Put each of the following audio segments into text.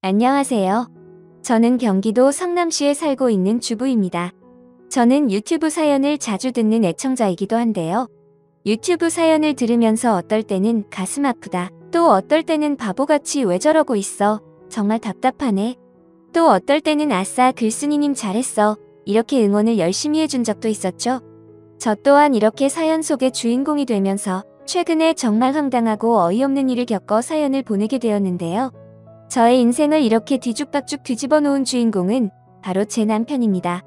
안녕하세요. 저는 경기도 성남시에 살고 있는 주부입니다. 저는 유튜브 사연을 자주 듣는 애청자이기도 한데요. 유튜브 사연을 들으면서 어떨 때는 가슴 아프다. 또 어떨 때는 바보같이 왜 저러고 있어. 정말 답답하네. 또 어떨 때는 아싸 글쓴이님 잘했어. 이렇게 응원을 열심히 해준 적도 있었죠. 저 또한 이렇게 사연 속의 주인공이 되면서 최근에 정말 황당하고 어이없는 일을 겪어 사연을 보내게 되었는데요. 저의 인생을 이렇게 뒤죽박죽 뒤집어 놓은 주인공은 바로 제 남편입니다.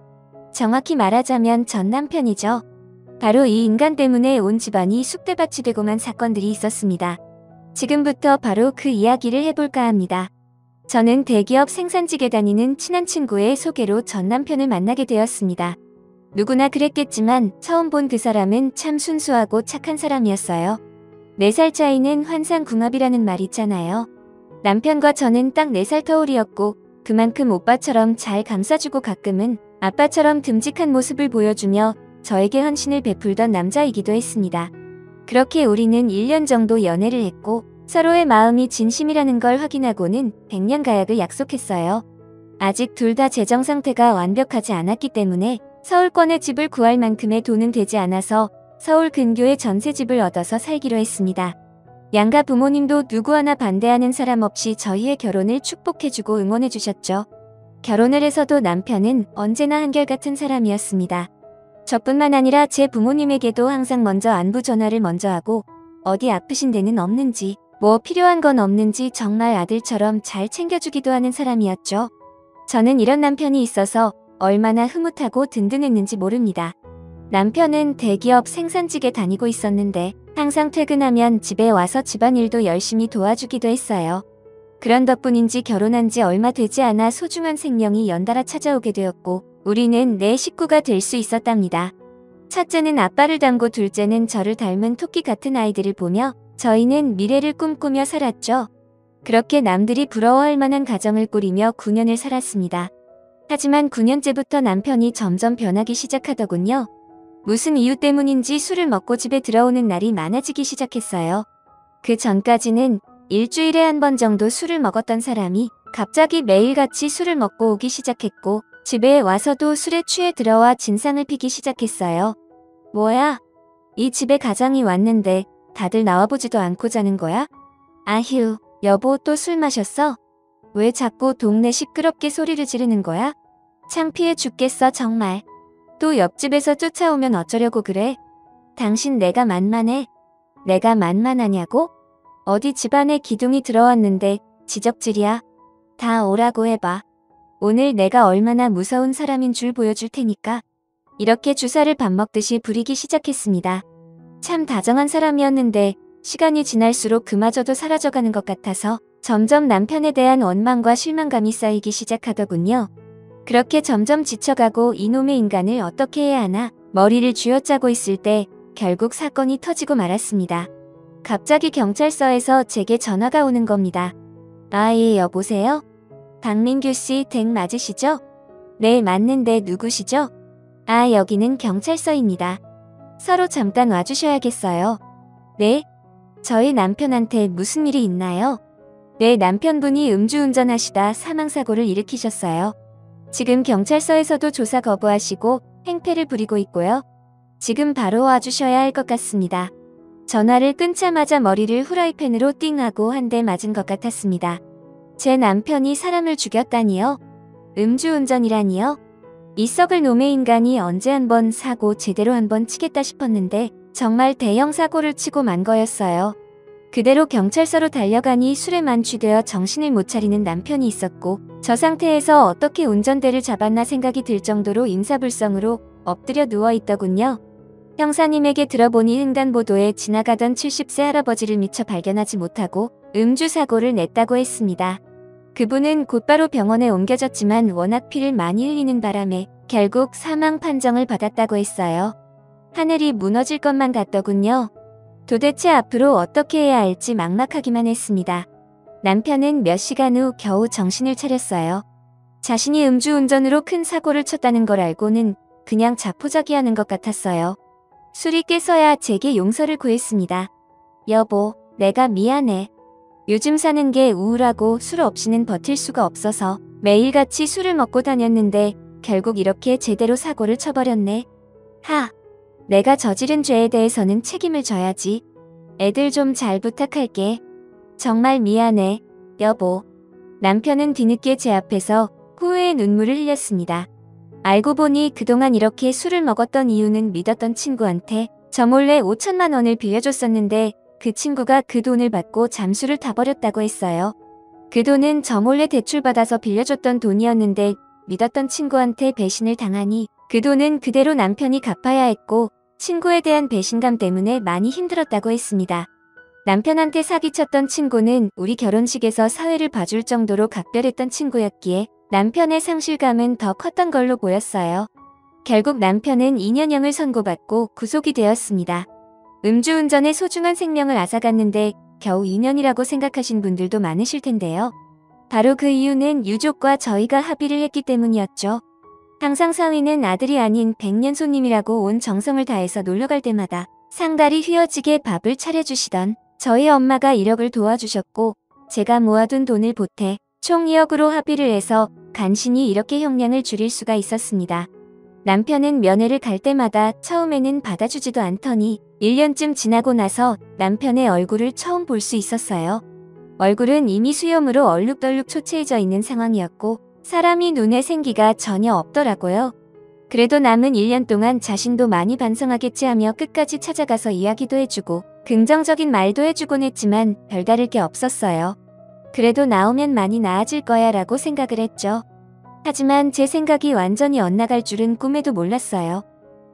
정확히 말하자면 전 남편이죠. 바로 이 인간 때문에 온 집안이 쑥대밭이 되고만 사건들이 있었습니다. 지금부터 바로 그 이야기를 해볼까 합니다. 저는 대기업 생산직에 다니는 친한 친구의 소개로 전 남편을 만나게 되었습니다. 누구나 그랬겠지만 처음 본 그 사람은 참 순수하고 착한 사람이었어요. 4살 차이는 환상궁합이라는 말 있잖아요. 남편과 저는 딱 4살 터울이었고 그만큼 오빠처럼 잘 감싸주고 가끔은 아빠처럼 듬직한 모습을 보여주며 저에게 헌신을 베풀던 남자이기도 했습니다. 그렇게 우리는 1년 정도 연애를 했고 서로의 마음이 진심이라는 걸 확인하고는 100년 가약을 약속했어요. 아직 둘 다 재정 상태가 완벽하지 않았기 때문에 서울권에 집을 구할 만큼의 돈은 되지 않아서 서울 근교의 전세집을 얻어서 살기로 했습니다. 양가 부모님도 누구 하나 반대하는 사람 없이 저희의 결혼을 축복해주고 응원해주셨죠. 결혼을 해서도 남편은 언제나 한결같은 사람이었습니다. 저뿐만 아니라 제 부모님에게도 항상 먼저 안부 전화를 먼저 하고 어디 아프신 데는 없는지 뭐 필요한 건 없는지 정말 아들처럼 잘 챙겨주기도 하는 사람이었죠. 저는 이런 남편이 있어서 얼마나 흐뭇하고 든든했는지 모릅니다. 남편은 대기업 생산직에 다니고 있었는데 항상 퇴근하면 집에 와서 집안일도 열심히 도와주기도 했어요. 그런 덕분인지 결혼한 지 얼마 되지 않아 소중한 생명이 연달아 찾아오게 되었고 우리는 내 식구가 될 수 있었답니다. 첫째는 아빠를 닮고 둘째는 저를 닮은 토끼 같은 아이들을 보며 저희는 미래를 꿈꾸며 살았죠. 그렇게 남들이 부러워할 만한 가정을 꾸리며 9년을 살았습니다. 하지만 9년째부터 남편이 점점 변하기 시작하더군요. 무슨 이유 때문인지 술을 먹고 집에 들어오는 날이 많아지기 시작했어요. 그 전까지는 일주일에 한 번 정도 술을 먹었던 사람이 갑자기 매일같이 술을 먹고 오기 시작했고 집에 와서도 술에 취해 들어와 진상을 피기 시작했어요. 뭐야? 이 집에 가장이 왔는데 다들 나와보지도 않고 자는 거야? 아휴, 여보 또 술 마셨어? 왜 자꾸 동네 시끄럽게 소리를 지르는 거야? 창피해 죽겠어 정말. 또 옆집에서 쫓아오면 어쩌려고 그래? 당신 내가 만만해? 내가 만만하냐고? 어디 집안에 기둥이 들어왔는데 지적질이야? 다 오라고 해봐. 오늘 내가 얼마나 무서운 사람인 줄 보여줄 테니까. 이렇게 주사를 밥 먹듯이 부리기 시작했습니다. 참 다정한 사람이었는데 시간이 지날수록 그마저도 사라져가는 것 같아서 점점 남편에 대한 원망과 실망감이 쌓이기 시작하더군요. 그렇게 점점 지쳐가고 이놈의 인간을 어떻게 해야 하나 머리를 쥐어짜고 있을 때 결국 사건이 터지고 말았습니다. 갑자기 경찰서에서 제게 전화가 오는 겁니다. 아, 예, 여보세요? 박민규 씨 댁 맞으시죠? 네, 맞는데 누구시죠? 아, 여기는 경찰서입니다. 서로 잠깐 와주셔야겠어요. 네? 저희 남편한테 무슨 일이 있나요? 네, 남편분이 음주운전하시다 사망사고를 일으키셨어요. 지금 경찰서에서도 조사 거부하시고 행패를 부리고 있고요. 지금 바로 와주셔야 할 것 같습니다. 전화를 끊자마자 머리를 후라이팬으로 띵 하고 한 대 맞은 것 같았습니다. 제 남편이 사람을 죽였다니요? 음주운전이라니요? 이 썩을 놈의 인간이 언제 한번 사고 제대로 한번 치겠다 싶었는데 정말 대형 사고를 치고 만 거였어요. 그대로 경찰서로 달려가니 술에 만취되어 정신을 못 차리는 남편이 있었고 저 상태에서 어떻게 운전대를 잡았나 생각이 들 정도로 인사불성으로 엎드려 누워있더군요. 형사님에게 들어보니 횡단보도에 지나가던 70세 할아버지를 미처 발견하지 못하고 음주사고를 냈다고 했습니다. 그분은 곧바로 병원에 옮겨졌지만 워낙 피를 많이 흘리는 바람에 결국 사망 판정을 받았다고 했어요. 하늘이 무너질 것만 같더군요. 도대체 앞으로 어떻게 해야 할지 막막하기만 했습니다. 남편은 몇 시간 후 겨우 정신을 차렸어요. 자신이 음주운전으로 큰 사고를 쳤다는 걸 알고는 그냥 자포자기하는 것 같았어요. 술이 깨서야 제게 용서를 구했습니다. 여보, 내가 미안해. 요즘 사는 게 우울하고 술 없이는 버틸 수가 없어서 매일같이 술을 먹고 다녔는데 결국 이렇게 제대로 사고를 쳐버렸네. 하, 내가 저지른 죄에 대해서는 책임을 져야지. 애들 좀 잘 부탁할게. 정말 미안해, 여보. 남편은 뒤늦게 제 앞에서 후회의 눈물을 흘렸습니다. 알고 보니 그동안 이렇게 술을 먹었던 이유는 믿었던 친구한테 저 몰래 5천만 원을 빌려줬었는데 그 친구가 그 돈을 받고 잠수를 타버렸다고 했어요. 그 돈은 저 몰래 대출받아서 빌려줬던 돈이었는데 믿었던 친구한테 배신을 당하니 그 돈은 그대로 남편이 갚아야 했고 친구에 대한 배신감 때문에 많이 힘들었다고 했습니다. 남편한테 사기쳤던 친구는 우리 결혼식에서 사회를 봐줄 정도로 각별했던 친구였기에 남편의 상실감은 더 컸던 걸로 보였어요. 결국 남편은 2년형을 선고받고 구속이 되었습니다. 음주운전의 소중한 생명을 앗아갔는데 겨우 2년이라고 생각하신 분들도 많으실 텐데요. 바로 그 이유는 유족과 저희가 합의를 했기 때문이었죠. 항상 사위는 아들이 아닌 백년 손님이라고 온 정성을 다해서 놀러갈 때마다 상다리 휘어지게 밥을 차려주시던 저희 엄마가 1억을 도와주셨고 제가 모아둔 돈을 보태 총 2억으로 합의를 해서 간신히 이렇게 형량을 줄일 수가 있었습니다. 남편은 면회를 갈 때마다 처음에는 받아주지도 않더니 1년쯤 지나고 나서 남편의 얼굴을 처음 볼 수 있었어요. 얼굴은 이미 수염으로 얼룩덜룩 초췌해져 있는 상황이었고 사람이 눈에 생기가 전혀 없더라고요. 그래도 남은 1년 동안 자신도 많이 반성하겠지 하며 끝까지 찾아가서 이야기도 해주고 긍정적인 말도 해주곤 했지만 별다를 게 없었어요. 그래도 나오면 많이 나아질 거야 라고 생각을 했죠. 하지만 제 생각이 완전히 엇나갈 줄은 꿈에도 몰랐어요.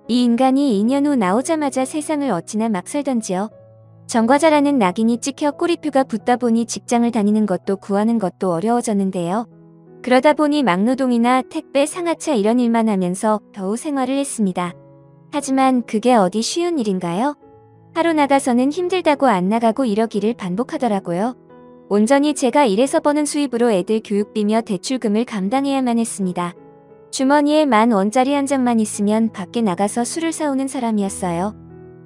이 인간이 2년 후 나오자마자 세상을 어찌나 막 살던지요. 전과자라는 낙인이 찍혀 꼬리표가 붙다 보니 직장을 다니는 것도 구하는 것도 어려워졌는데요. 그러다 보니 막노동이나 택배, 상하차 이런 일만 하면서 겨우 생활을 했습니다. 하지만 그게 어디 쉬운 일인가요? 하루 나가서는 힘들다고 안 나가고 이러기를 반복하더라고요. 온전히 제가 일해서 버는 수입으로 애들 교육비며 대출금을 감당해야만 했습니다. 주머니에 10,000원짜리 한 장만 있으면 밖에 나가서 술을 사오는 사람이었어요.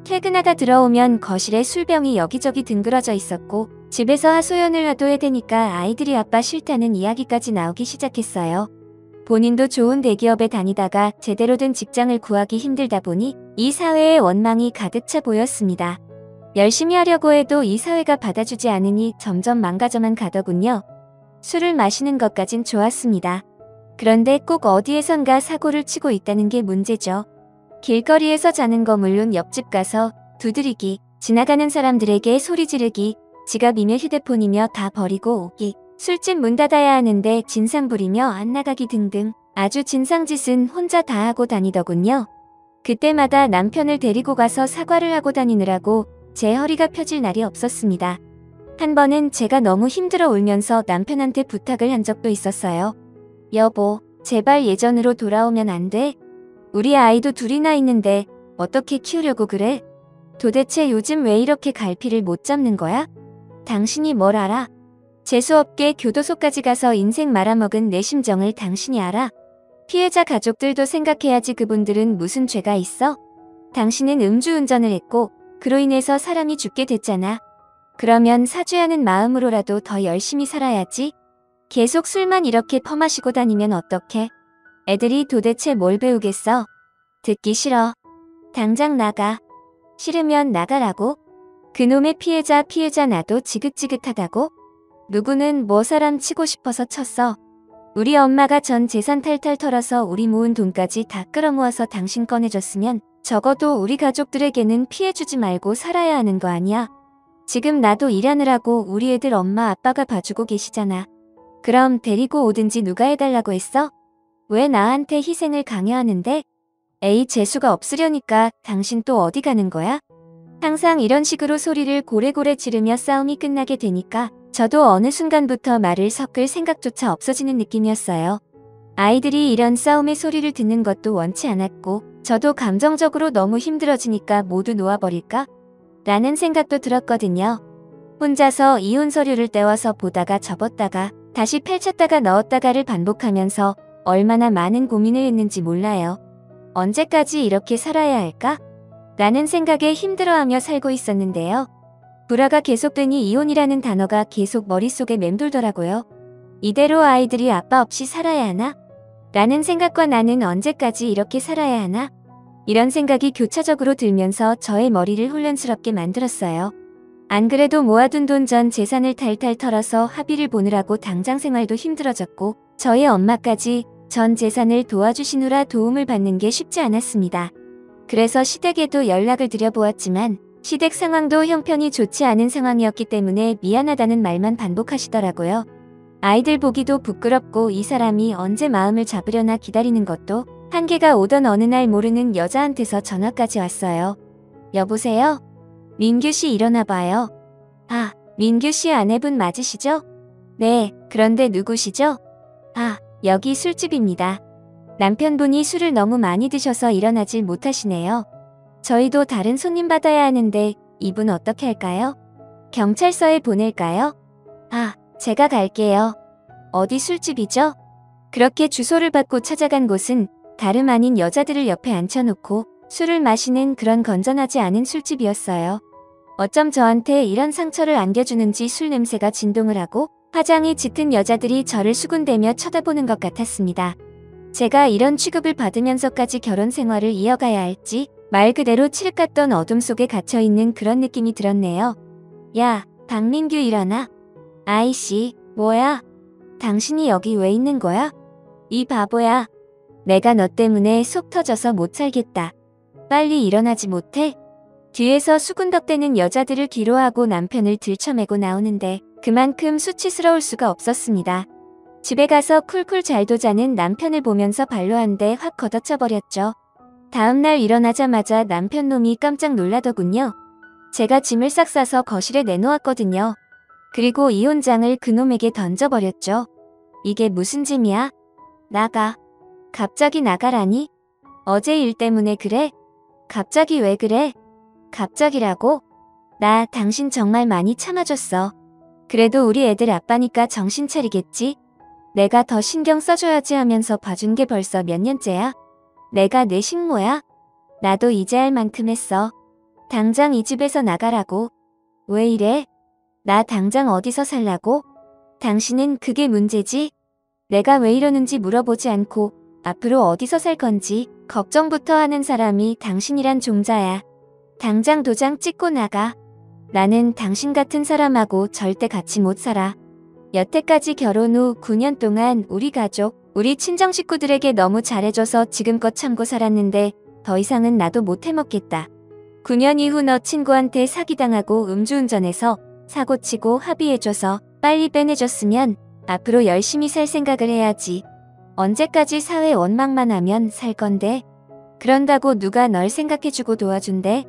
퇴근하다 들어오면 거실에 술병이 여기저기 둥그러져 있었고 집에서 하소연을 하도 해대니까 아이들이 아빠 싫다는 이야기까지 나오기 시작했어요. 본인도 좋은 대기업에 다니다가 제대로 된 직장을 구하기 힘들다 보니 이 사회에 원망이 가득 차 보였습니다. 열심히 하려고 해도 이 사회가 받아주지 않으니 점점 망가져만 가더군요. 술을 마시는 것까진 좋았습니다. 그런데 꼭 어디에선가 사고를 치고 있다는 게 문제죠. 길거리에서 자는 거 물론 옆집 가서 두드리기, 지나가는 사람들에게 소리 지르기, 지갑이며 휴대폰이며 다 버리고 오기, 술집 문 닫아야 하는데 진상 부리며 안 나가기 등등 아주 진상짓은 혼자 다 하고 다니더군요. 그때마다 남편을 데리고 가서 사과를 하고 다니느라고 제 허리가 펴질 날이 없었습니다. 한 번은 제가 너무 힘들어 울면서 남편한테 부탁을 한 적도 있었어요. 여보, 제발 예전으로 돌아오면 안 돼? 우리 아이도 둘이나 있는데 어떻게 키우려고 그래? 도대체 요즘 왜 이렇게 갈피를 못 잡는 거야? 당신이 뭘 알아? 재수없게 교도소까지 가서 인생 말아먹은 내 심정을 당신이 알아? 피해자 가족들도 생각해야지. 그분들은 무슨 죄가 있어? 당신은 음주운전을 했고 그로 인해서 사람이 죽게 됐잖아. 그러면 사죄하는 마음으로라도 더 열심히 살아야지. 계속 술만 이렇게 퍼마시고 다니면 어떡해? 애들이 도대체 뭘 배우겠어? 듣기 싫어. 당장 나가. 싫으면 나가라고? 그놈의 피해자 나도 지긋지긋하다고? 누구는 뭐 사람 치고 싶어서 쳤어. 우리 엄마가 전 재산 탈탈 털어서 우리 모은 돈까지 다 끌어모아서 당신 꺼내줬으면 적어도 우리 가족들에게는 피해주지 말고 살아야 하는 거 아니야? 지금 나도 일하느라고 우리 애들 엄마 아빠가 봐주고 계시잖아. 그럼 데리고 오든지 누가 해달라고 했어? 왜 나한테 희생을 강요하는데? 에이, 재수가 없으려니까 당신 또 어디 가는 거야? 항상 이런 식으로 소리를 고래고래 지르며 싸움이 끝나게 되니까 저도 어느 순간부터 말을 섞을 생각조차 없어지는 느낌이었어요. 아이들이 이런 싸움의 소리를 듣는 것도 원치 않았고 저도 감정적으로 너무 힘들어지니까 모두 놓아버릴까? 라는 생각도 들었거든요. 혼자서 이혼 서류를 떼와서 보다가 접었다가 다시 펼쳤다가 넣었다가를 반복하면서 얼마나 많은 고민을 했는지 몰라요. 언제까지 이렇게 살아야 할까? 라는 생각에 힘들어하며 살고 있었는데요. 불화가 계속되니 이혼이라는 단어가 계속 머릿속에 맴돌더라고요. 이대로 아이들이 아빠 없이 살아야 하나? 라는 생각과 나는 언제까지 이렇게 살아야 하나? 이런 생각이 교차적으로 들면서 저의 머리를 혼란스럽게 만들었어요. 안 그래도 모아둔 돈 전 재산을 탈탈 털어서 합의를 보느라고 당장 생활도 힘들어졌고 저희 엄마까지 전 재산을 도와주시느라 도움을 받는 게 쉽지 않았습니다. 그래서 시댁에도 연락을 드려보았지만 시댁 상황도 형편이 좋지 않은 상황이었기 때문에 미안하다는 말만 반복하시더라고요. 아이들 보기도 부끄럽고 이 사람이 언제 마음을 잡으려나 기다리는 것도 한계가 오던 어느 날 모르는 여자한테서 전화까지 왔어요. 여보세요? 민규씨 일어나 봐요. 아, 민규씨 아내분 맞으시죠? 네, 그런데 누구시죠? 아, 여기 술집입니다. 남편분이 술을 너무 많이 드셔서 일어나질 못하시네요. 저희도 다른 손님 받아야 하는데 이분 어떻게 할까요? 경찰서에 보낼까요? 아, 제가 갈게요. 어디 술집이죠? 그렇게 주소를 받고 찾아간 곳은 다름 아닌 여자들을 옆에 앉혀놓고 술을 마시는 그런 건전하지 않은 술집이었어요. 어쩜 저한테 이런 상처를 안겨주는지 술 냄새가 진동을 하고 화장이 짙은 여자들이 저를 수군대며 쳐다보는 것 같았습니다. 제가 이런 취급을 받으면서까지 결혼 생활을 이어가야 할지 말 그대로 칠흑 같던 어둠 속에 갇혀있는 그런 느낌이 들었네요. 야, 박민규 일어나. 아이씨, 뭐야? 당신이 여기 왜 있는 거야? 이 바보야. 내가 너 때문에 속 터져서 못 살겠다. 빨리 일어나지 못해? 뒤에서 수군덕대는 여자들을 뒤로하고 남편을 들쳐매고 나오는데 그만큼 수치스러울 수가 없었습니다. 집에 가서 쿨쿨 잘도 자는 남편을 보면서 발로 한 대 확 걷어차버렸죠. 다음날 일어나자마자 남편 놈이 깜짝 놀라더군요. 제가 짐을 싹 싸서 거실에 내놓았거든요. 그리고 이혼장을 그놈에게 던져버렸죠. 이게 무슨 짐이야? 나가. 갑자기 나가라니? 어제 일 때문에 그래? 갑자기 왜 그래? 갑자기라고? 나 당신 정말 많이 참아줬어. 그래도 우리 애들 아빠니까 정신 차리겠지? 내가 더 신경 써줘야지 하면서 봐준 게 벌써 몇 년째야? 내가 내 식모야? 나도 이제 할 만큼 했어. 당장 이 집에서 나가라고. 왜 이래? 나 당장 어디서 살라고? 당신은 그게 문제지? 내가 왜 이러는지 물어보지 않고 앞으로 어디서 살 건지 걱정부터 하는 사람이 당신이란 종자야. 당장 도장 찍고 나가. 나는 당신 같은 사람하고 절대 같이 못 살아. 여태까지 결혼 후 9년 동안 우리 가족, 우리 친정 식구들에게 너무 잘해줘서 지금껏 참고 살았는데 더 이상은 나도 못 해먹겠다. 9년 이후 너 친구한테 사기당하고 음주운전해서 사고치고 합의해줘서 빨리 빼내줬으면 앞으로 열심히 살 생각을 해야지. 언제까지 사회 원망만 하면 살 건데? 그런다고 누가 널 생각해주고 도와준대?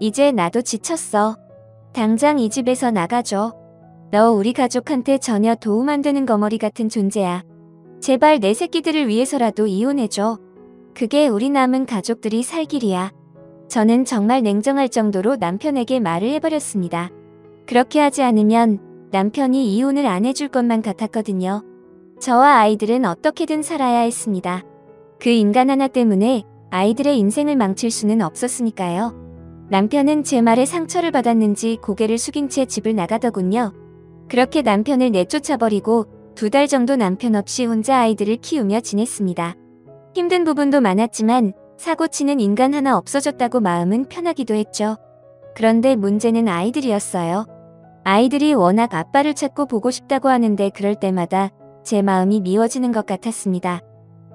이제 나도 지쳤어. 당장 이 집에서 나가줘. 너 우리 가족한테 전혀 도움 안 되는 거머리 같은 존재야. 제발 내 새끼들을 위해서라도 이혼해줘. 그게 우리 남은 가족들이 살 길이야. 저는 정말 냉정할 정도로 남편에게 말을 해버렸습니다. 그렇게 하지 않으면 남편이 이혼을 안 해줄 것만 같았거든요. 저와 아이들은 어떻게든 살아야 했습니다. 그 인간 하나 때문에 아이들의 인생을 망칠 수는 없었으니까요. 남편은 제 말에 상처를 받았는지 고개를 숙인 채 집을 나가더군요. 그렇게 남편을 내쫓아버리고 2달 정도 남편 없이 혼자 아이들을 키우며 지냈습니다. 힘든 부분도 많았지만 사고치는 인간 하나 없어졌다고 마음은 편하기도 했죠. 그런데 문제는 아이들이었어요. 아이들이 워낙 아빠를 찾고 보고 싶다고 하는데 그럴 때마다 제 마음이 미워지는 것 같았습니다.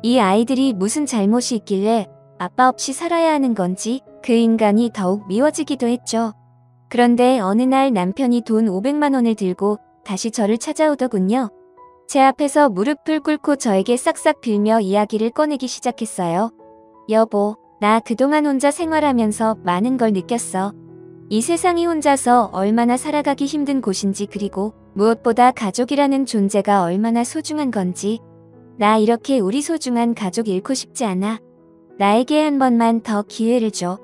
이 아이들이 무슨 잘못이 있길래 아빠 없이 살아야 하는 건지 그 인간이 더욱 미워지기도 했죠. 그런데 어느 날 남편이 돈 500만 원을 들고 다시 저를 찾아오더군요. 제 앞에서 무릎을 꿇고 저에게 싹싹 빌며 이야기를 꺼내기 시작했어요. 여보, 나 그동안 혼자 생활하면서 많은 걸 느꼈어. 이 세상이 혼자서 얼마나 살아가기 힘든 곳인지 그리고 무엇보다 가족이라는 존재가 얼마나 소중한 건지. 나 이렇게 우리 소중한 가족 잃고 싶지 않아. 나에게 한 번만 더 기회를 줘.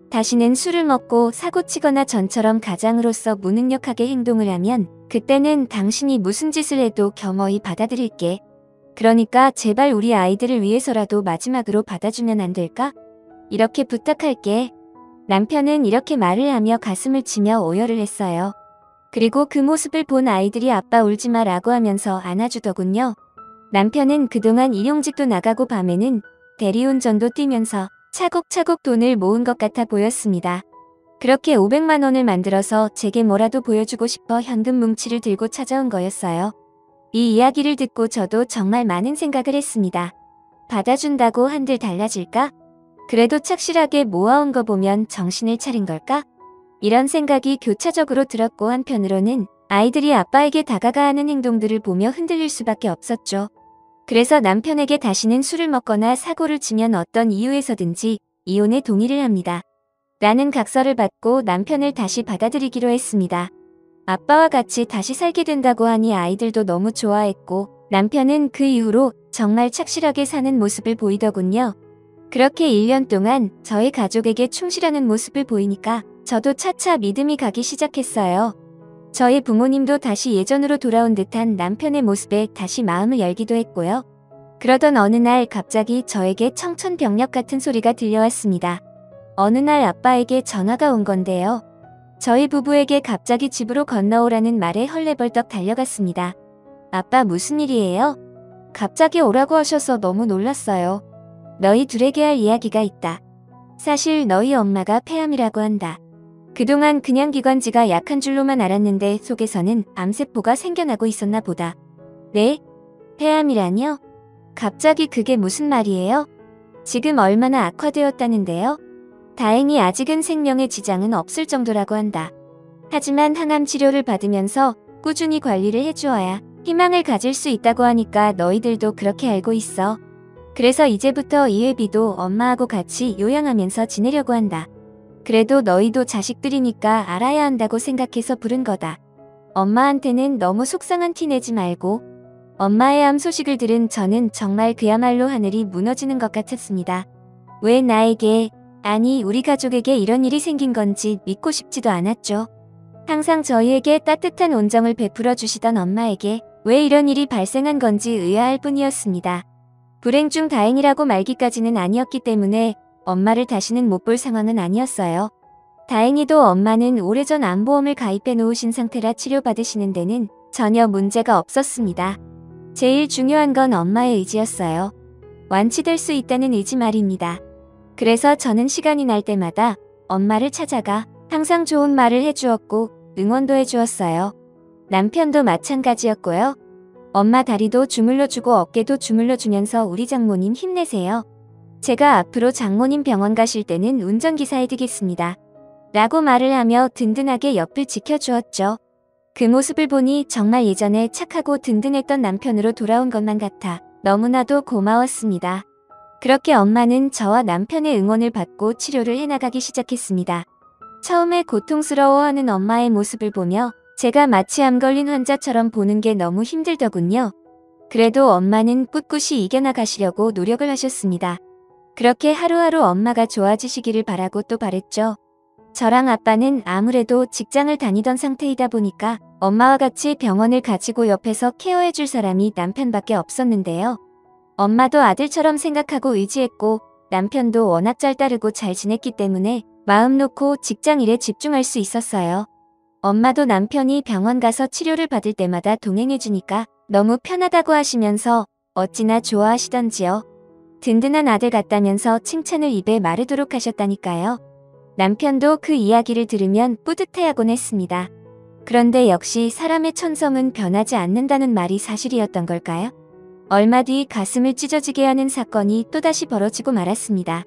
다시는 술을 먹고 사고치거나 전처럼 가장으로서 무능력하게 행동을 하면 그때는 당신이 무슨 짓을 해도 겸허히 받아들일게. 그러니까 제발 우리 아이들을 위해서라도 마지막으로 받아주면 안 될까? 이렇게 부탁할게. 남편은 이렇게 말을 하며 가슴을 치며 오열을 했어요. 그리고 그 모습을 본 아이들이 아빠 울지마 라고 하면서 안아주더군요. 남편은 그동안 일용직도 나가고 밤에는 대리운전도 뛰면서 차곡차곡 돈을 모은 것 같아 보였습니다. 그렇게 500만 원을 만들어서 제게 뭐라도 보여주고 싶어 현금 뭉치를 들고 찾아온 거였어요. 이 이야기를 듣고 저도 정말 많은 생각을 했습니다. 받아준다고 한들 달라질까? 그래도 착실하게 모아온 거 보면 정신을 차린 걸까? 이런 생각이 교차적으로 들었고 한편으로는 아이들이 아빠에게 다가가 하는 행동들을 보며 흔들릴 수밖에 없었죠. 그래서 남편에게 다시는 술을 먹거나 사고를 치면 어떤 이유에서든지 이혼에 동의를 합니다. 라는 각서를 받고 남편을 다시 받아들이기로 했습니다. 아빠와 같이 다시 살게 된다고 하니 아이들도 너무 좋아했고 남편은 그 이후로 정말 착실하게 사는 모습을 보이더군요. 그렇게 1년 동안 저희 가족에게 충실하는 모습을 보이니까 저도 차차 믿음이 가기 시작했어요. 저희 부모님도 다시 예전으로 돌아온 듯한 남편의 모습에 다시 마음을 열기도 했고요. 그러던 어느 날 갑자기 저에게 청천벽력 같은 소리가 들려왔습니다. 어느 날 아빠에게 전화가 온 건데요. 저희 부부에게 갑자기 집으로 건너오라는 말에 헐레벌떡 달려갔습니다. 아빠 무슨 일이에요? 갑자기 오라고 하셔서 너무 놀랐어요. 너희 둘에게 할 이야기가 있다. 사실 너희 엄마가 폐암이라고 한다. 그동안 그냥 기관지가 약한 줄로만 알았는데 속에서는 암세포가 생겨나고 있었나 보다. 네? 폐암이라뇨? 갑자기 그게 무슨 말이에요? 지금 얼마나 악화되었다는데요? 다행히 아직은 생명에 지장은 없을 정도라고 한다. 하지만 항암 치료를 받으면서 꾸준히 관리를 해주어야 희망을 가질 수 있다고 하니까 너희들도 그렇게 알고 있어. 그래서 이제부터 이회비도 엄마하고 같이 요양하면서 지내려고 한다. 그래도 너희도 자식들이니까 알아야 한다고 생각해서 부른 거다. 엄마한테는 너무 속상한 티 내지 말고. 엄마의 암 소식을 들은 저는 정말 그야말로 하늘이 무너지는 것 같았습니다. 왜 나에게, 아니 우리 가족에게 이런 일이 생긴 건지 믿고 싶지도 않았죠. 항상 저희에게 따뜻한 온정을 베풀어 주시던 엄마에게 왜 이런 일이 발생한 건지 의아할 뿐이었습니다. 불행 중 다행이라고 말기까지는 아니었기 때문에 엄마를 다시는 못 볼 상황은 아니었어요. 다행히도 엄마는 오래전 암보험을 가입해 놓으신 상태라 치료받으시는 데는 전혀 문제가 없었습니다. 제일 중요한 건 엄마의 의지였어요. 완치될 수 있다는 의지 말입니다. 그래서 저는 시간이 날 때마다 엄마를 찾아가 항상 좋은 말을 해주었고 응원도 해주었어요. 남편도 마찬가지였고요. 엄마 다리도 주물러주고 어깨도 주물러주면서 우리 장모님 힘내세요. 제가 앞으로 장모님 병원 가실 때는 운전기사 해드리겠습니다. 라고 말을 하며 든든하게 옆을 지켜주었죠. 그 모습을 보니 정말 예전에 착하고 든든했던 남편으로 돌아온 것만 같아 너무나도 고마웠습니다. 그렇게 엄마는 저와 남편의 응원을 받고 치료를 해나가기 시작했습니다. 처음에 고통스러워하는 엄마의 모습을 보며 제가 마치 암 걸린 환자처럼 보는 게 너무 힘들더군요. 그래도 엄마는 꿋꿋이 이겨나가시려고 노력을 하셨습니다. 그렇게 하루하루 엄마가 좋아지시기를 바라고 또 바랬죠. 저랑 아빠는 아무래도 직장을 다니던 상태이다 보니까 엄마와 같이 병원을 가지고 옆에서 케어해줄 사람이 남편밖에 없었는데요. 엄마도 아들처럼 생각하고 의지했고 남편도 워낙 잘 따르고 잘 지냈기 때문에 마음 놓고 직장 일에 집중할 수 있었어요. 엄마도 남편이 병원 가서 치료를 받을 때마다 동행해주니까 너무 편하다고 하시면서 어찌나 좋아하시던지요. 든든한 아들 같다면서 칭찬을 입에 마르도록 하셨다니까요. 남편도 그 이야기를 들으면 뿌듯해하곤 했습니다. 그런데 역시 사람의 천성은 변하지 않는다는 말이 사실이었던 걸까요? 얼마 뒤 가슴을 찢어지게 하는 사건이 또다시 벌어지고 말았습니다.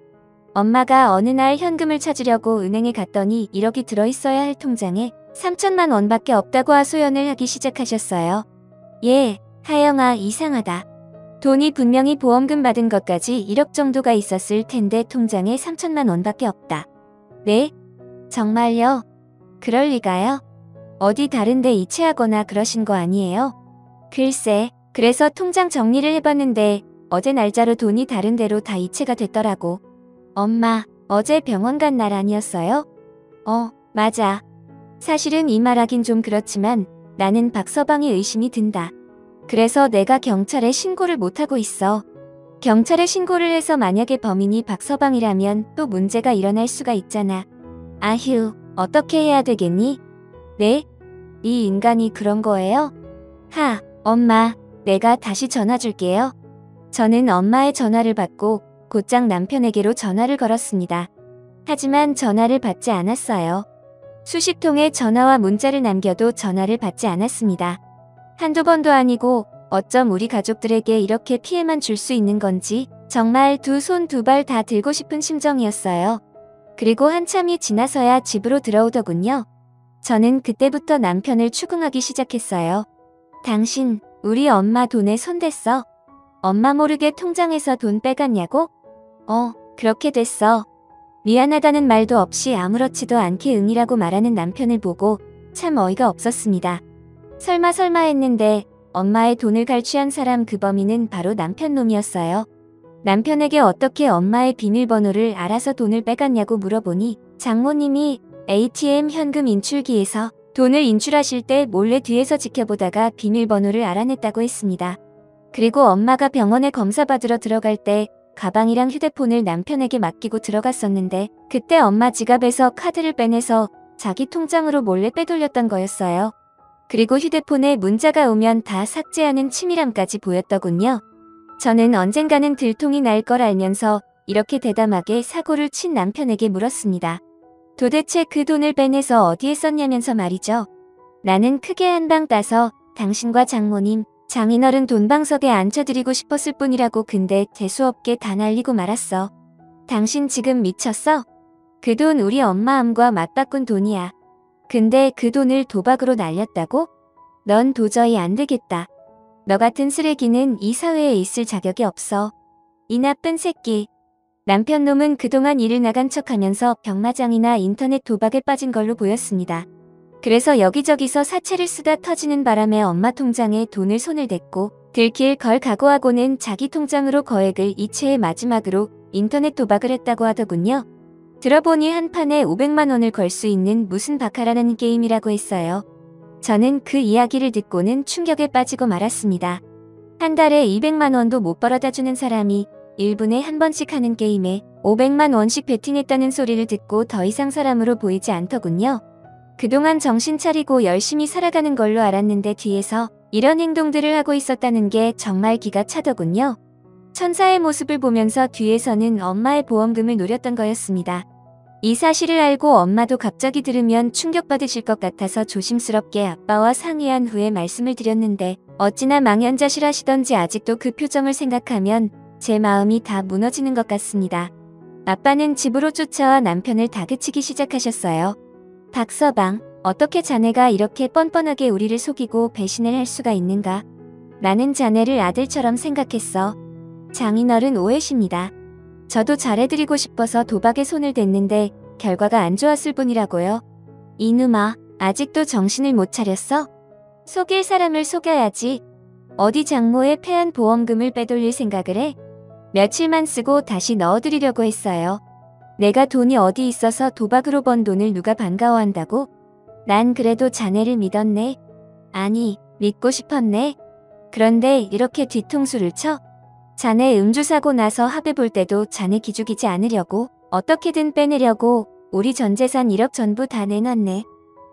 엄마가 어느 날 현금을 찾으려고 은행에 갔더니 1억이 들어있어야 할 통장에 3천만 원밖에 없다고 하소연을 하기 시작하셨어요. 예, 하영아 이상하다. 돈이 분명히 보험금 받은 것까지 1억 정도가 있었을 텐데 통장에 3천만 원밖에 없다. 네? 정말요? 그럴 리가요? 어디 다른데 이체하거나 그러신 거 아니에요? 글쎄, 그래서 통장 정리를 해봤는데 어제 날짜로 돈이 다른 데로 다 이체가 됐더라고. 엄마, 어제 병원 간 날 아니었어요? 맞아. 사실은 이 말하긴 좀 그렇지만 나는 박서방이 의심이 든다. 그래서 내가 경찰에 신고를 못하고 있어. 경찰에 신고를 해서 만약에 범인이 박서방이라면 또 문제가 일어날 수가 있잖아. 아휴, 어떻게 해야 되겠니? 네? 이 인간이 그런 거예요? 엄마, 내가 다시 전화 줄게요. 저는 엄마의 전화를 받고 곧장 남편에게로 전화를 걸었습니다. 하지만 전화를 받지 않았어요. 수십 통의 전화와 문자를 남겨도 전화를 받지 않았습니다. 한두 번도 아니고 어쩜 우리 가족들에게 이렇게 피해만 줄 수 있는 건지 정말 두 손 두 발 다 들고 싶은 심정이었어요. 그리고 한참이 지나서야 집으로 들어오더군요. 저는 그때부터 남편을 추궁하기 시작했어요. 당신, 우리 엄마 돈에 손댔어? 엄마 모르게 통장에서 돈 빼갔냐고? 그렇게 됐어. 미안하다는 말도 없이 아무렇지도 않게 응이라고 말하는 남편을 보고 참 어이가 없었습니다. 설마 했는데 엄마의 돈을 갈취한 사람 그 범인은 바로 남편 놈이었어요. 남편에게 어떻게 엄마의 비밀번호를 알아서 돈을 빼갔냐고 물어보니 장모님이 ATM 현금 인출기에서 돈을 인출하실 때 몰래 뒤에서 지켜보다가 비밀번호를 알아냈다고 했습니다. 그리고 엄마가 병원에 검사받으러 들어갈 때 가방이랑 휴대폰을 남편에게 맡기고 들어갔었는데 그때 엄마 지갑에서 카드를 빼내서 자기 통장으로 몰래 빼돌렸던 거였어요. 그리고 휴대폰에 문자가 오면 다 삭제하는 치밀함까지 보였더군요. 저는 언젠가는 들통이 날 걸 알면서 이렇게 대담하게 사고를 친 남편에게 물었습니다. 도대체 그 돈을 빼내서 어디에 썼냐면서 말이죠. 나는 크게 한 방 따서 당신과 장모님, 장인어른 돈방석에 앉혀드리고 싶었을 뿐이라고. 근데 재수없게 다 날리고 말았어. 당신 지금 미쳤어? 그 돈 우리 엄마 암과 맞바꾼 돈이야. 근데 그 돈을 도박으로 날렸다고? 넌 도저히 안 되겠다. 너 같은 쓰레기는 이 사회에 있을 자격이 없어. 이 나쁜 새끼. 남편 놈은 그동안 일을 나간 척하면서 병마장이나 인터넷 도박에 빠진 걸로 보였습니다. 그래서 여기저기서 사채를 쓰다 터지는 바람에 엄마 통장에 돈을 손을 댔고 들킬 걸 각오하고는 자기 통장으로 거액을 이체해 마지막으로 인터넷 도박을 했다고 하더군요. 들어보니 한 판에 500만 원을 걸 수 있는 무슨 바카라는 게임이라고 했어요. 저는 그 이야기를 듣고는 충격에 빠지고 말았습니다. 한 달에 200만 원도 못 벌어다 주는 사람이 1분에 한 번씩 하는 게임에 500만 원씩 베팅했다는 소리를 듣고 더 이상 사람으로 보이지 않더군요. 그동안 정신 차리고 열심히 살아가는 걸로 알았는데 뒤에서 이런 행동들을 하고 있었다는 게 정말 기가 차더군요. 천사의 모습을 보면서 뒤에서는 엄마의 보험금을 노렸던 거였습니다. 이 사실을 알고 엄마도 갑자기 들으면 충격받으실 것 같아서 조심스럽게 아빠와 상의한 후에 말씀을 드렸는데 어찌나 망연자실하시던지 아직도 그 표정을 생각하면 제 마음이 다 무너지는 것 같습니다. 아빠는 집으로 쫓아와 남편을 다그치기 시작하셨어요. 박서방, 어떻게 자네가 이렇게 뻔뻔하게 우리를 속이고 배신을 할 수가 있는가? 나는 자네를 아들처럼 생각했어. 장인어른 오해십니다. 저도 잘해드리고 싶어서 도박에 손을 댔는데 결과가 안 좋았을 뿐이라고요. 이놈아, 아직도 정신을 못 차렸어? 속일 사람을 속여야지. 어디 장모의 패한 보험금을 빼돌릴 생각을 해? 며칠만 쓰고 다시 넣어드리려고 했어요. 내가 돈이 어디 있어서 도박으로 번 돈을 누가 반가워한다고? 난 그래도 자네를 믿었네. 아니, 믿고 싶었네. 그런데 이렇게 뒤통수를 쳐? 자네 음주 사고 나서 합의 볼 때도 자네 기죽이지 않으려고 어떻게든 빼내려고 우리 전 재산 1억 전부 다 내놨네.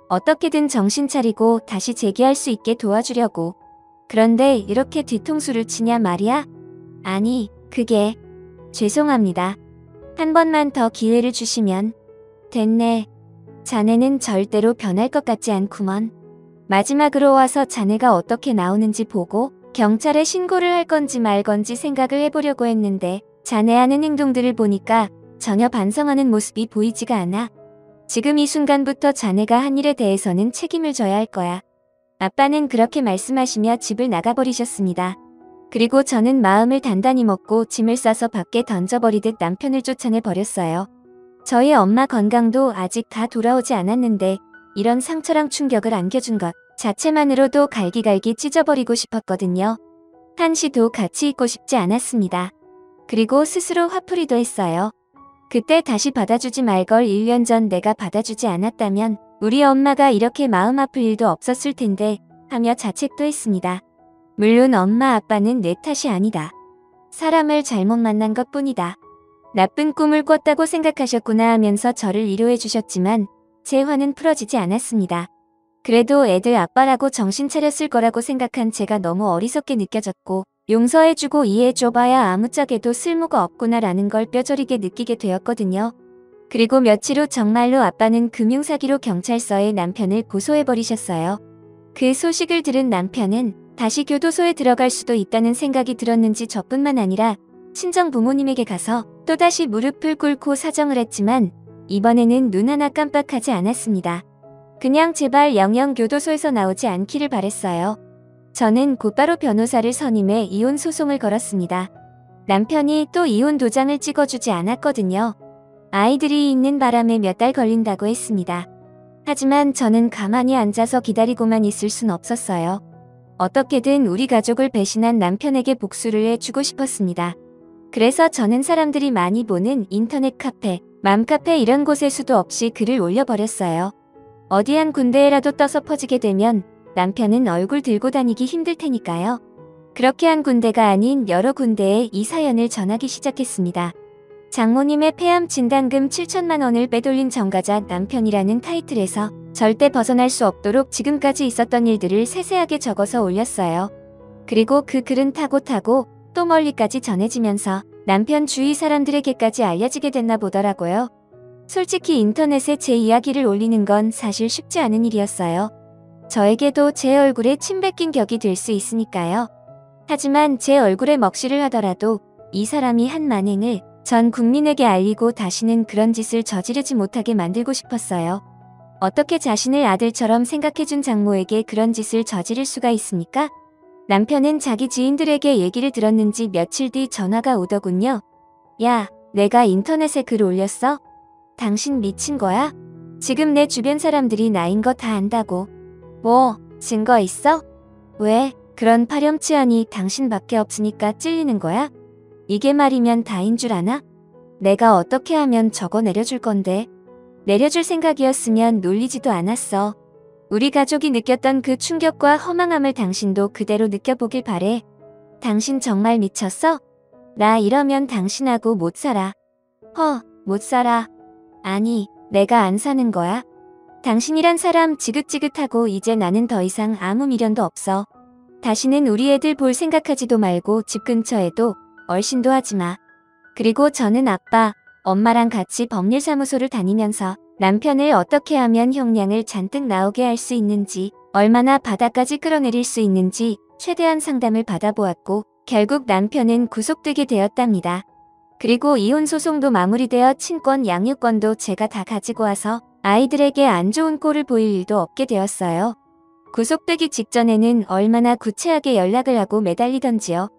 어떻게든 정신 차리고 다시 재기할 수 있게 도와주려고. 그런데 이렇게 뒤통수를 치냐 말이야? 아니, 그게... 죄송합니다. 한 번만 더 기회를 주시면... 됐네. 자네는 절대로 변할 것 같지 않구먼. 마지막으로 와서 자네가 어떻게 나오는지 보고 경찰에 신고를 할 건지 말 건지 생각을 해보려고 했는데 자네 하는 행동들을 보니까 전혀 반성하는 모습이 보이지가 않아. 지금 이 순간부터 자네가 한 일에 대해서는 책임을 져야 할 거야. 아빠는 그렇게 말씀하시며 집을 나가버리셨습니다. 그리고 저는 마음을 단단히 먹고 짐을 싸서 밖에 던져버리듯 남편을 쫓아내버렸어요. 저희 엄마 건강도 아직 다 돌아오지 않았는데 이런 상처랑 충격을 안겨준 것 자체만으로도 갈기갈기 찢어버리고 싶었거든요. 한시도 같이 있고 싶지 않았습니다. 그리고 스스로 화풀이도 했어요. 그때 다시 받아주지 말걸 1년 전 내가 받아주지 않았다면 우리 엄마가 이렇게 마음 아플 일도 없었을 텐데 하며 자책도 했습니다. 물론 엄마 아빠는 내 탓이 아니다. 사람을 잘못 만난 것뿐이다. 나쁜 꿈을 꿨다고 생각하셨구나 하면서 저를 위로해 주셨지만 제 화는 풀어지지 않았습니다. 그래도 애들 아빠라고 정신 차렸을 거라고 생각한 제가 너무 어리석게 느껴졌고 용서해주고 이해해줘봐야 아무짝에도 쓸모가 없구나라는 걸 뼈저리게 느끼게 되었거든요. 그리고 며칠 후 정말로 아빠는 금융사기로 경찰서에 남편을 고소해버리셨어요. 그 소식을 들은 남편은 다시 교도소에 들어갈 수도 있다는 생각이 들었는지 저뿐만 아니라 친정 부모님에게 가서 또다시 무릎을 꿇고 사정을 했지만 이번에는 눈 하나 깜빡하지 않았습니다. 그냥 제발 영영 교도소에서 나오지 않기를 바랬어요. 저는 곧바로 변호사를 선임해 이혼 소송을 걸었습니다. 남편이 또 이혼 도장을 찍어주지 않았거든요. 아이들이 있는 바람에 몇 달 걸린다고 했습니다. 하지만 저는 가만히 앉아서 기다리고만 있을 순 없었어요. 어떻게든 우리 가족을 배신한 남편에게 복수를 해주고 싶었습니다. 그래서 저는 사람들이 많이 보는 인터넷 카페, 맘카페 이런 곳에 수도 없이 글을 올려버렸어요. 어디 한 군데에라도 떠서 퍼지게 되면 남편은 얼굴 들고 다니기 힘들 테니까요. 그렇게 한 군데가 아닌 여러 군데에 이 사연을 전하기 시작했습니다. 장모님의 폐암 진단금 7천만 원을 빼돌린 전가자 남편이라는 타이틀에서 절대 벗어날 수 없도록 지금까지 있었던 일들을 세세하게 적어서 올렸어요. 그리고 그 글은 타고 또 멀리까지 전해지면서 남편 주위 사람들에게까지 알려지게 됐나 보더라고요. 솔직히 인터넷에 제 이야기를 올리는 건 사실 쉽지 않은 일이었어요. 저에게도 제 얼굴에 침 뱉긴 격이 될 수 있으니까요. 하지만 제 얼굴에 먹칠을 하더라도 이 사람이 한 만행을 전 국민에게 알리고 다시는 그런 짓을 저지르지 못하게 만들고 싶었어요. 어떻게 자신을 아들처럼 생각해준 장모에게 그런 짓을 저지를 수가 있습니까? 남편은 자기 지인들에게 얘기를 들었는지 며칠 뒤 전화가 오더군요. 야, 내가 인터넷에 글 올렸어? 당신 미친 거야? 지금 내 주변 사람들이 나인 거 다 안다고. 뭐, 증거 있어? 왜, 그런 파렴치하니 당신밖에 없으니까 찔리는 거야? 이게 말이면 다인 줄 아나? 내가 어떻게 하면 저거 내려줄 건데. 내려줄 생각이었으면 놀리지도 않았어. 우리 가족이 느꼈던 그 충격과 허망함을 당신도 그대로 느껴보길 바래. 당신 정말 미쳤어? 나 이러면 당신하고 못 살아. 못 살아. 아니, 내가 안 사는 거야? 당신이란 사람 지긋지긋하고 이제 나는 더 이상 아무 미련도 없어. 다시는 우리 애들 볼 생각하지도 말고 집 근처에도 얼씬도 하지 마. 그리고 저는 아빠, 엄마랑 같이 법률사무소를 다니면서 남편을 어떻게 하면 형량을 잔뜩 나오게 할 수 있는지, 얼마나 바닥까지 끌어내릴 수 있는지 최대한 상담을 받아보았고 결국 남편은 구속되게 되었답니다. 그리고 이혼 소송도 마무리되어 친권 양육권도 제가 다 가지고 와서 아이들에게 안 좋은 꼴을 보일 일도 없게 되었어요. 구속되기 직전에는 얼마나 구체하게 연락을 하고 매달리던지요.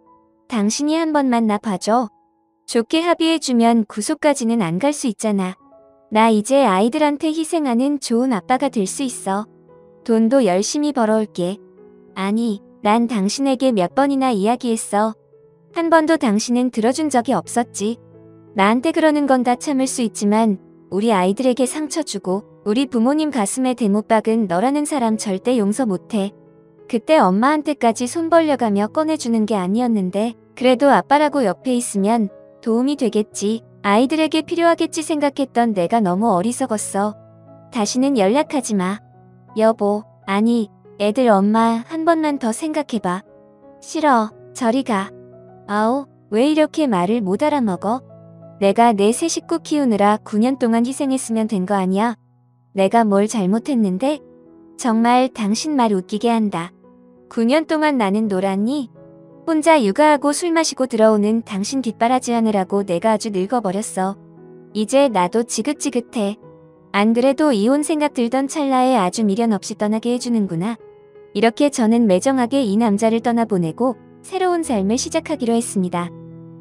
당신이 한 번만 나 봐줘. 좋게 합의해주면 구속까지는 안 갈 수 있잖아. 나 이제 아이들한테 희생하는 좋은 아빠가 될 수 있어. 돈도 열심히 벌어올게. 아니, 난 당신에게 몇 번이나 이야기했어. 한 번도 당신은 들어준 적이 없었지. 나한테 그러는 건 다 참을 수 있지만 우리 아이들에게 상처 주고 우리 부모님 가슴에 대못 박은 너라는 사람 절대 용서 못해. 그때 엄마한테까지 손 벌려가며 꺼내주는 게 아니었는데 그래도 아빠라고 옆에 있으면 도움이 되겠지. 아이들에게 필요하겠지 생각했던 내가 너무 어리석었어. 다시는 연락하지 마. 여보, 아니, 애들 엄마 한 번만 더 생각해봐. 싫어, 저리 가. 아우, 왜 이렇게 말을 못 알아먹어? 내가 내 새 식구 키우느라 9년 동안 희생했으면 된 거 아니야? 내가 뭘 잘못했는데? 정말 당신 말 웃기게 한다. 9년 동안 나는 놀았니? 혼자 육아하고 술 마시고 들어오는 당신 뒷바라지 하느라고 내가 아주 늙어버렸어. 이제 나도 지긋지긋해. 안 그래도 이혼 생각 들던 찰나에 아주 미련 없이 떠나게 해주는구나. 이렇게 저는 매정하게 이 남자를 떠나보내고 새로운 삶을 시작하기로 했습니다.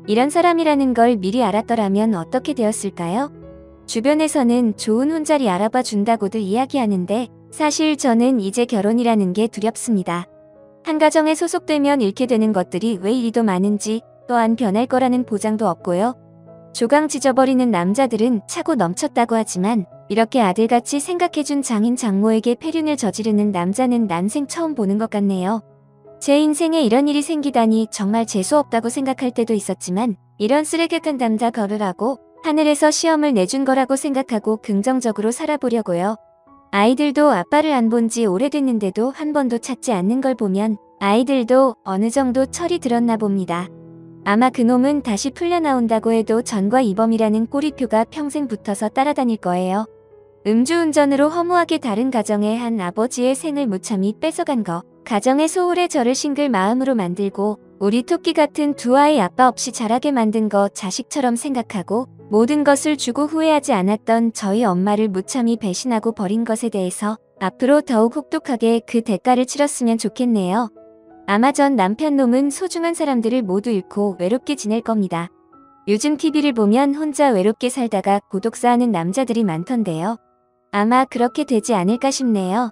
이런 사람이라는 걸 미리 알았더라면 어떻게 되었을까요? 주변에서는 좋은 혼자리 알아봐 준다고들 이야기하는데 사실 저는 이제 결혼이라는 게 두렵습니다. 한 가정에 소속되면 잃게 되는 것들이 왜 이리도 많은지 또한 변할 거라는 보장도 없고요. 조강 찢어버리는 남자들은 차고 넘쳤다고 하지만 이렇게 아들같이 생각해준 장인 장모에게 폐륜을 저지르는 남자는 난생 처음 보는 것 같네요. 제 인생에 이런 일이 생기다니 정말 재수없다고 생각할 때도 있었지만 이런 쓰레기 같은 남자 걸으라고 하늘에서 시험을 내준 거라고 생각하고 긍정적으로 살아보려고요. 아이들도 아빠를 안 본 지 오래됐는데도 한 번도 찾지 않는 걸 보면 아이들도 어느 정도 철이 들었나 봅니다. 아마 그놈은 다시 풀려나온다고 해도 전과 이범이라는 꼬리표가 평생 붙어서 따라다닐 거예요. 음주운전으로 허무하게 다른 가정의 한 아버지의 생을 무참히 뺏어간 거, 가정의 소홀해 저를 싱글 마음으로 만들고 우리 토끼 같은 두 아이 아빠 없이 자라게 만든 거 자식처럼 생각하고 모든 것을 주고 후회하지 않았던 저희 엄마를 무참히 배신하고 버린 것에 대해서 앞으로 더욱 혹독하게 그 대가를 치렀으면 좋겠네요. 아마 전 남편 놈은 소중한 사람들을 모두 잃고 외롭게 지낼 겁니다. 요즘 TV를 보면 혼자 외롭게 살다가 고독사하는 남자들이 많던데요. 아마 그렇게 되지 않을까 싶네요.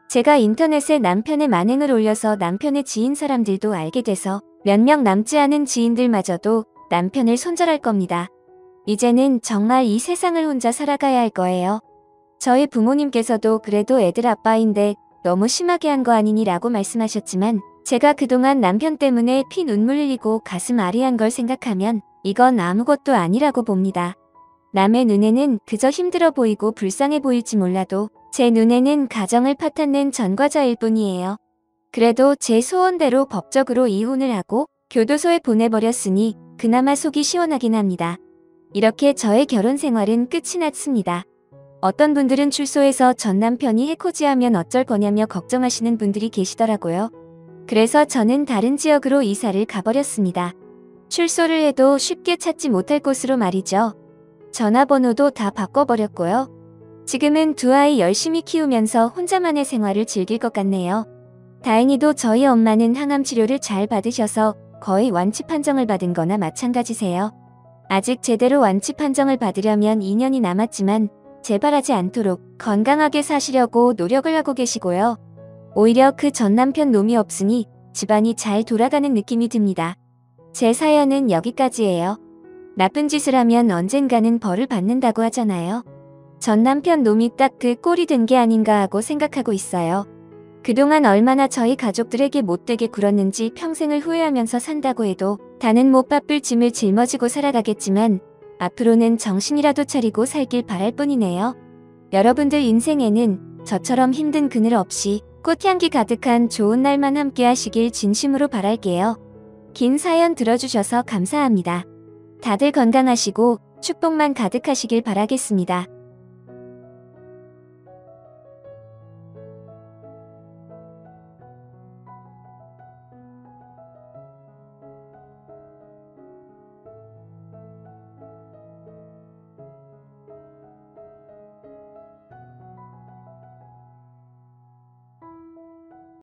제가 인터넷에 남편의 만행을 올려서 남편의 지인 사람들도 알게 돼서 몇 명 남지 않은 지인들마저도 남편을 손절할 겁니다. 이제는 정말 이 세상을 혼자 살아가야 할 거예요. 저희 부모님께서도 그래도 애들 아빠인데 너무 심하게 한 거 아니니 라고 말씀하셨지만 제가 그동안 남편 때문에 피 눈물 흘리고 가슴 아리한 걸 생각하면 이건 아무것도 아니라고 봅니다. 남의 눈에는 그저 힘들어 보이고 불쌍해 보일지 몰라도 제 눈에는 가정을 파탄낸 전과자일 뿐이에요. 그래도 제 소원대로 법적으로 이혼을 하고 교도소에 보내버렸으니 그나마 속이 시원하긴 합니다. 이렇게 저의 결혼 생활은 끝이 났습니다. 어떤 분들은 출소해서 전 남편이 해코지하면 어쩔 거냐며 걱정하시는 분들이 계시더라고요. 그래서 저는 다른 지역으로 이사를 가버렸습니다. 출소를 해도 쉽게 찾지 못할 곳으로 말이죠. 전화번호도 다 바꿔버렸고요. 지금은 두 아이 열심히 키우면서 혼자만의 생활을 즐길 것 같네요. 다행히도 저희 엄마는 항암 치료를 잘 받으셔서 거의 완치 판정을 받은 거나 마찬가지세요. 아직 제대로 완치 판정을 받으려면 2년이 남았지만 제발 하지 않도록 건강하게 사시려고 노력을 하고 계시고요. 오히려 그 전 남편 놈이 없으니 집안이 잘 돌아가는 느낌이 듭니다. 제 사연은 여기까지예요. 나쁜 짓을 하면 언젠가는 벌을 받는다고 하잖아요. 전 남편 놈이 딱 그 꼴이 된 게 아닌가 하고 생각하고 있어요. 그동안 얼마나 저희 가족들에게 못되게 굴었는지 평생을 후회하면서 산다고 해도 다는 못 바쁠 짐을 짊어지고 살아가겠지만 앞으로는 정신이라도 차리고 살길 바랄 뿐이네요. 여러분들 인생에는 저처럼 힘든 그늘 없이 꽃향기 가득한 좋은 날만 함께 하시길 진심으로 바랄게요. 긴 사연 들어주셔서 감사합니다. 다들 건강하시고 축복만 가득하시길 바라겠습니다.